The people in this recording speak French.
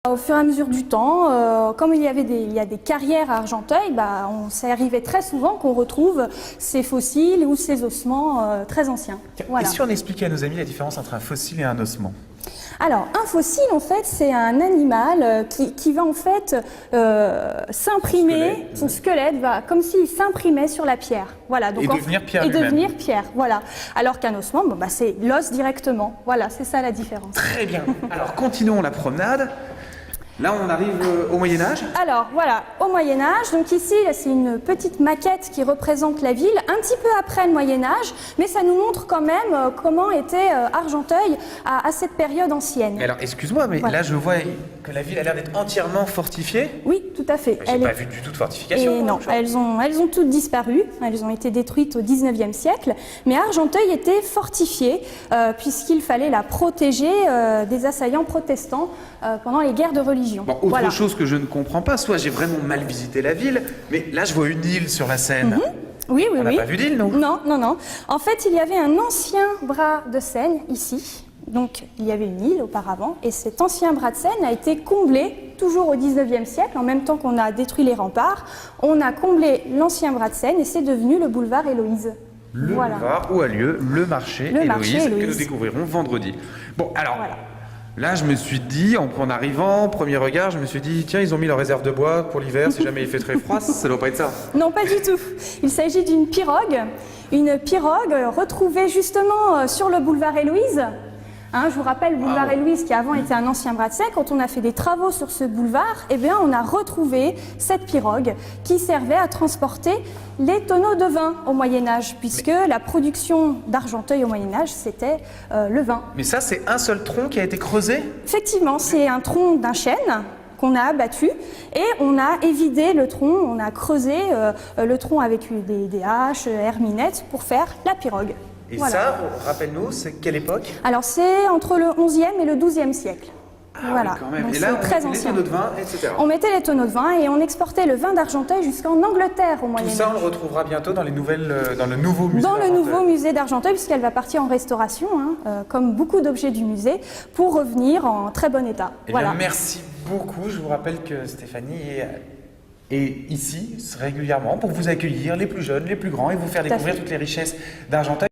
Au fur et à mesure du temps, comme il y a des carrières à Argenteuil, on s'est arrivé très souvent qu'on retrouve ces fossiles ou ces ossements très anciens. Voilà. Et si on expliquait à nos amis la différence entre un fossile et un ossement? Alors, un fossile, en fait, c'est un animal qui va en fait s'imprimer, son squelette va comme s'il s'imprimait sur la pierre. Voilà, donc et devenir pierre lui-même. Et devenir pierre, voilà. Alors qu'un ossement, c'est l'os directement. Voilà, c'est ça la différence. Très bien. Alors, continuons la promenade. Là, on arrive au Moyen-Âge. Alors, voilà, au Moyen-Âge. Donc ici, c'est une petite maquette qui représente la ville, un petit peu après le Moyen-Âge, mais ça nous montre quand même comment était Argenteuil à cette période ancienne. Mais alors, excuse-moi, mais voilà. Là, je vois que la ville a l'air d'être entièrement fortifiée. Oui, tout à fait. J'ai pas vu du tout de fortification. Et non, elles ont toutes disparu. Elles ont été détruites au 19e siècle. Mais Argenteuil était fortifiée puisqu'il fallait la protéger des assaillants protestants pendant les guerres de religion. Bon, autre chose que je ne comprends pas, soit j'ai vraiment mal visité la ville, mais là je vois une île sur la Seine. Oui, oui, On n'a pas vu d'île, non? Non, non, non. En fait, il y avait un ancien bras de Seine ici. Donc, il y avait une île auparavant, et cet ancien bras de Seine a été comblé, toujours au 19e siècle, en même temps qu'on a détruit les remparts. On a comblé l'ancien bras de Seine, et c'est devenu le boulevard Héloïse. Le boulevard où a lieu le marché Héloïse, que nous découvrirons vendredi. Bon, alors... Voilà. Là, je me suis dit, en arrivant, premier regard, je me suis dit, tiens, ils ont mis leur réserve de bois pour l'hiver, si jamais il fait très froid, ça doit pas être ça. Non, pas du tout. Il s'agit d'une pirogue retrouvée justement sur le boulevard Héloïse. Je vous rappelle, le boulevard Héloïse, qui avant était un ancien bras de Seine, quand on a fait des travaux sur ce boulevard, on a retrouvé cette pirogue qui servait à transporter les tonneaux de vin au Moyen-Âge, puisque la production d'Argenteuil au Moyen-Âge, c'était le vin. Mais ça, c'est un seul tronc qui a été creusé? Effectivement, c'est un tronc d'un chêne qu'on a abattu et on a évidé le tronc, on a creusé le tronc avec des haches, herminettes pour faire la pirogue. Et ça, rappelle-nous, c'est quelle époque? Alors c'est entre le 11e et le 12e siècle. Voilà. Oui, quand même. Donc, et là, on très mettait les tonneaux de vin, etc. On mettait les tonneaux de vin et on exportait le vin d'Argenteuil jusqu'en Angleterre au Moyen-Âge. Tout ça, on le retrouvera bientôt dans le nouveau musée. Dans le nouveau musée d'Argenteuil, puisqu'elle va partir en restauration, comme beaucoup d'objets du musée, pour revenir en très bon état. Eh bien, merci beaucoup. Je vous rappelle que Stéphanie est ici régulièrement pour vous accueillir, les plus jeunes, les plus grands, et vous faire découvrir toutes les richesses d'Argenteuil.